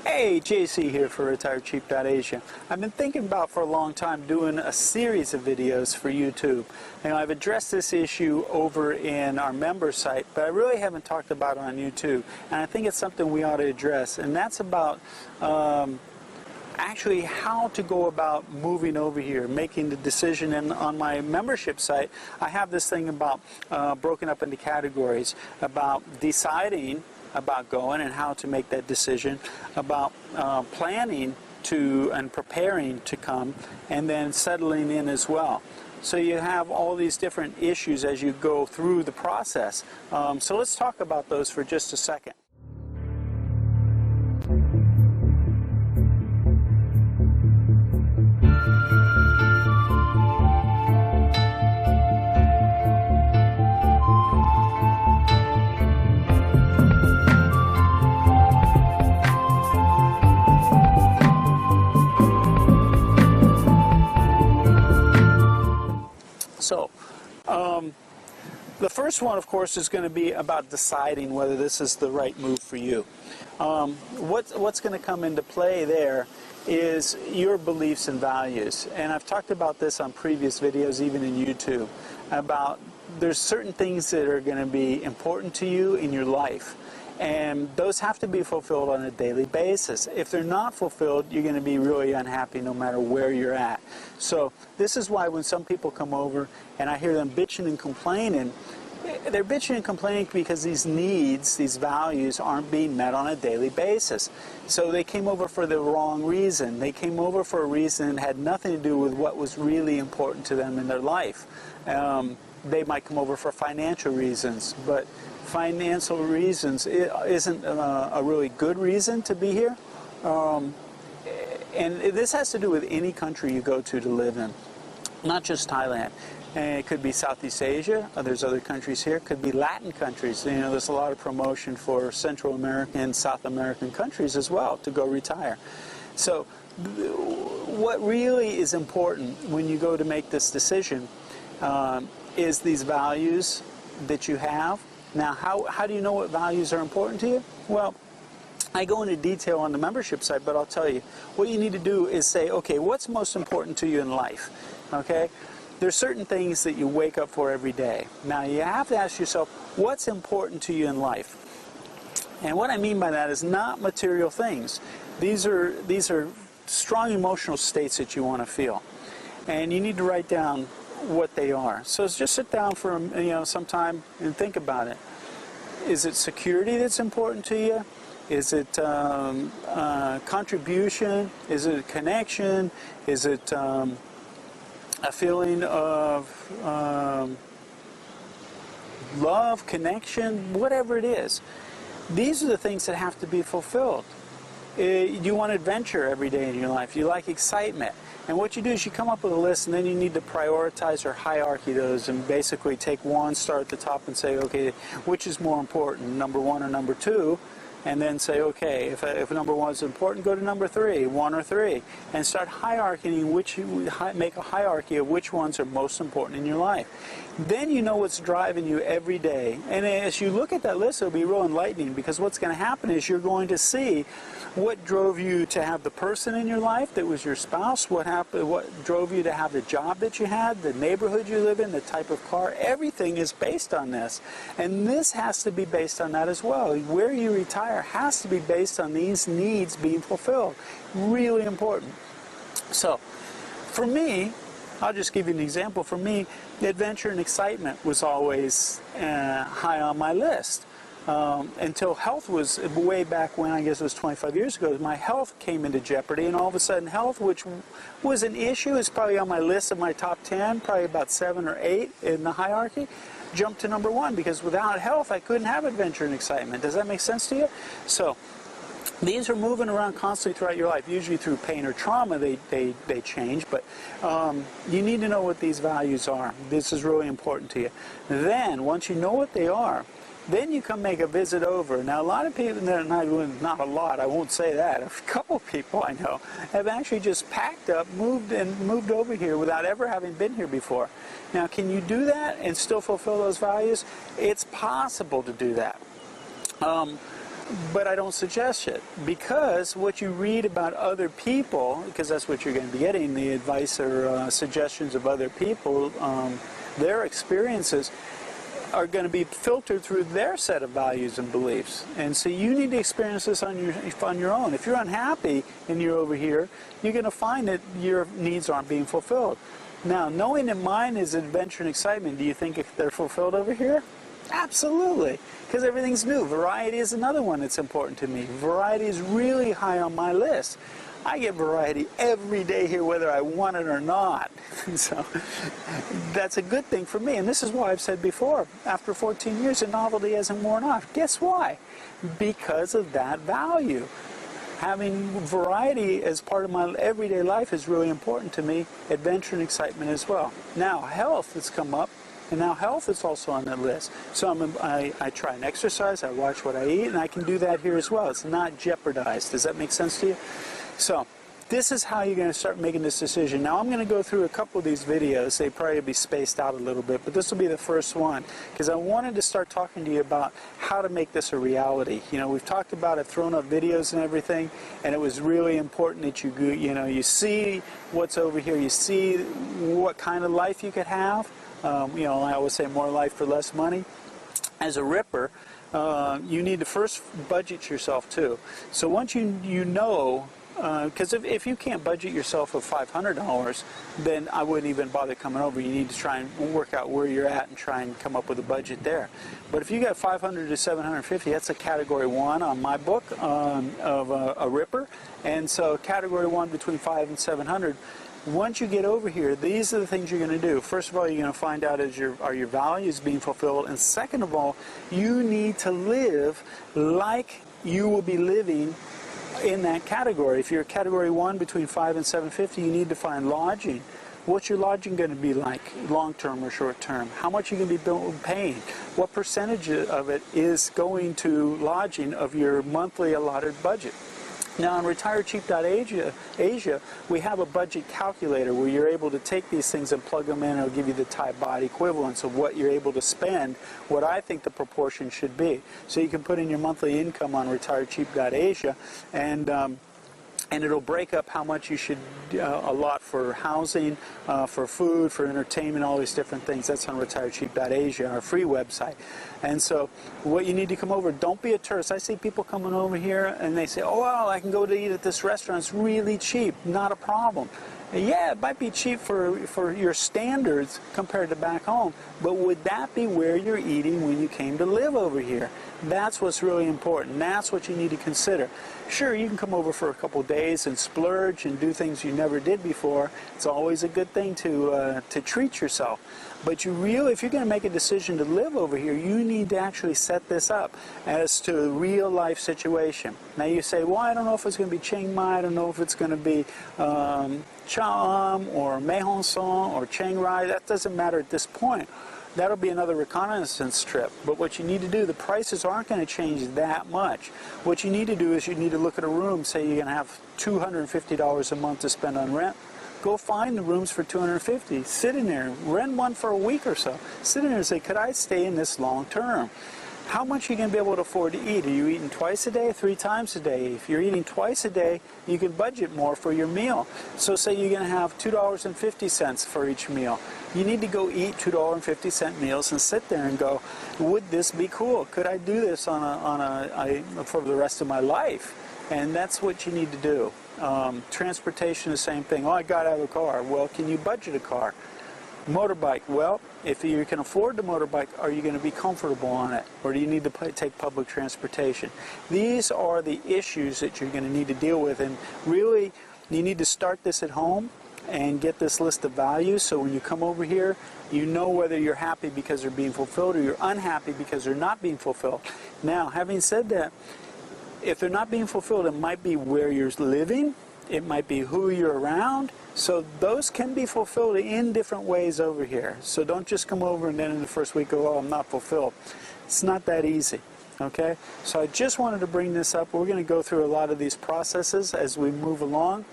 Hey, JC here for retirecheap.asia. I've been thinking about for a long time doing a series of videos for YouTube. I've addressed this issue over in our member site, but I really haven't talked about it on YouTube. And I think it's something we ought to address, and that's about actually how to go about moving over here, making the decision. And on my membership site, I have this thing about broken up into categories, about deciding about going and how to make that decision, about planning to and preparing to come, and then settling in as well. So you have all these different issues as you go through the process. So let's talk about those for just a second. So, the first one, of course, is going to be about deciding whether this is the right move for you. What's going to come into play there is your beliefs and values. And I've talked about this on previous videos, even in YouTube, about there's certain things that are going to be important to you in your life. And those have to be fulfilled on a daily basis. If they're not fulfilled, you're going to be really unhappy no matter where you're at. So this is why when some people come over and I hear them bitching and complaining, they're bitching and complaining because these needs, these values aren't being met on a daily basis. So they came over for the wrong reason. They came over for a reason that had nothing to do with what was really important to them in their life. They might come over for financial reasons, but financial reasons isn't a really good reason to be here. And this has to do with any country you go to live in, not just Thailand. And it could be Southeast Asia, there's other countries here, it could be Latin countries. There's a lot of promotion for Central American and South American countries as well to go retire. So what really is important when you go to make this decision is these values that you have. Now, how do you know what values are important to you? Well, I go into detail on the membership site, but I'll tell you, what you need to do is say, okay, what's most important to you in life? Okay? There's certain things that you wake up for every day. Now, you have to ask yourself, what's important to you in life? And what I mean by that is not material things. These are strong emotional states that you want to feel. And you need to write down what they are. So just sit down for some time and think about it. Is it security that's important to you? Is it contribution? Is it connection? Is it a feeling of love, connection, whatever it is? These are the things that have to be fulfilled. You want adventure every day in your life. You like excitement. And what you do is you come up with a list, and then you need to prioritize or hierarchy those and basically take one, start at the top and say, okay, which is more important, number one or number two? And then say, okay, if number one is important, go to number three, one or three, and start hierarchying make a hierarchy of which ones are most important in your life. Then you know what's driving you every day. And as you look at that list, it'll be real enlightening, because what's going to happen is you're going to see what drove you to have the person in your life that was your spouse, what drove you to have the job that you had, the neighborhood you live in, the type of car. Everything is based on this. And this has to be based on that as well. Where you retire has to be based on these needs being fulfilled. Really important. So, for me, I'll just give you an example. For me, adventure and excitement was always high on my list. Until health was, way back when, I guess it was 25 years ago, my health came into jeopardy, and all of a sudden health, which was an issue, is probably on my list of my top 10, probably about 7 or 8 in the hierarchy, jumped to number 1, because without health I couldn't have adventure and excitement. Does that make sense to you? So these are moving around constantly throughout your life. Usually through pain or trauma they change, but you need to know what these values are. This is really important to you. Then, once you know what they are, then you come make a visit over. Now, a lot of people, not a lot, I won't say that, a couple of people I know have actually just packed up, moved over here without ever having been here before. Now, can you do that and still fulfill those values? It's possible to do that. but I don't suggest it, because what you read about other people, because that's what you're going to be getting, the advice or suggestions of other people, their experiences are going to be filtered through their set of values and beliefs. And so you need to experience this on your own. If you're unhappy and you're over here, you're going to find that your needs aren't being fulfilled. Now, knowing that mine is adventure and excitement, do you think they're fulfilled over here? Absolutely, because everything's new. Variety is another one that's important to me. Variety is really high on my list. I get variety every day here, whether I want it or not. So that's a good thing for me. And this is why I've said before, after 14 years, the novelty hasn't worn off. Guess why? Because of that value. Having variety as part of my everyday life is really important to me. Adventure and excitement as well. Now, health has come up. And now health is also on that list. So I try and exercise, I watch what I eat, and I can do that here as well. It's not jeopardized. Does that make sense to you? So this is how you're going to start making this decision. Now I'm going to go through a couple of these videos. They probably be spaced out a little bit, but this will be the first one, because I wanted to start talking to you about how to make this a reality. You know, we've talked about it, thrown up videos and everything, and it was really important that you see what's over here, you see what kind of life you could have. You know, I always say more life for less money. As a ripper, you need to first budget yourself too. So once you know, because if you can't budget yourself of $500, then I wouldn't even bother coming over. You need to try and work out where you're at and try and come up with a budget there. But if you got $500 to $750, that's a category 1 on my book of a ripper. And so category 1 between $500 and $700. Once you get over here, these are the things you're going to do. First of all, you're going to find out are your values being fulfilled, and second of all, you need to live like you will be living in that category. If you're category 1 between $500 and $750, you need to find lodging. What's your lodging going to be like, long-term or short-term? How much are you going to be paying? What percentage of it is going to lodging of your monthly allotted budget? Now on retirecheap.asia, we have a budget calculator where you're able to take these things and plug them in, and it'll give you the Thai baht equivalents of what you're able to spend, what I think the proportion should be. So you can put in your monthly income on retirecheap.asia, and it'll break up how much you should allot for housing, for food, for entertainment, all these different things. That's on retirecheap.asia, our free website. And so what you need to come over, don't be a tourist. I see people coming over here and they say, oh, well, I can go to eat at this restaurant. It's really cheap. Not a problem. Yeah, it might be cheap for your standards compared to back home, but would that be where you're eating when you came to live over here? That's what's really important. That's what you need to consider. Sure, you can come over for a couple days and splurge and do things you never did before. It's always a good thing to treat yourself. But if you're going to make a decision to live over here, you need to actually set this up as to a real life situation. Now you say, well, I don't know if it's going to be Chiang Mai, I don't know if it's going to be Cha Am or Mae Hong Son or Chiang Rai. That doesn't matter at this point. That'll be another reconnaissance trip. But what you need to do, the prices aren't going to change that much. What you need to do is you need to look at a room. Say you're going to have $250 a month to spend on rent. Go find the rooms for $250. Sit in there. Rent one for a week or so. Sit in there and say, could I stay in this long term? How much are you going to be able to afford to eat? Are you eating twice a day, 3 times a day? If you're eating twice a day, you can budget more for your meal. So say you're going to have $2.50 for each meal. You need to go eat $2.50 meals and sit there and go, would this be cool? Could I do this for the rest of my life? And that's what you need to do. Transportation, the same thing. Oh, I got out of the car. Well, can you budget a car? Motorbike. Well, if you can afford the motorbike, are you going to be comfortable on it? Or do you need to take public transportation? These are the issues that you're going to need to deal with. And really, you need to start this at home and get this list of values, so when you come over here, you know whether you're happy because they're being fulfilled or you're unhappy because they're not being fulfilled. Now, having said that, if they're not being fulfilled, it might be where you're living, it might be who you're around, so those can be fulfilled in different ways over here. So don't just come over and then in the first week go, oh, I'm not fulfilled. It's not that easy. Okay? So I just wanted to bring this up. We're going to go through a lot of these processes as we move along.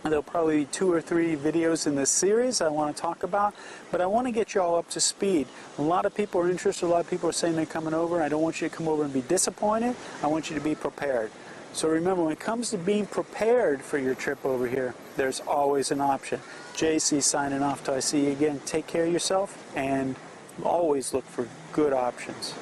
There'll probably be 2 or 3 videos in this series I want to talk about, but I want to get you all up to speed. A lot of people are interested, a lot of people are saying they're coming over. I don't want you to come over and be disappointed. I want you to be prepared. So remember, when it comes to being prepared for your trip over here, there's always an option. JC signing off till I see you again. Take care of yourself and always look for good options.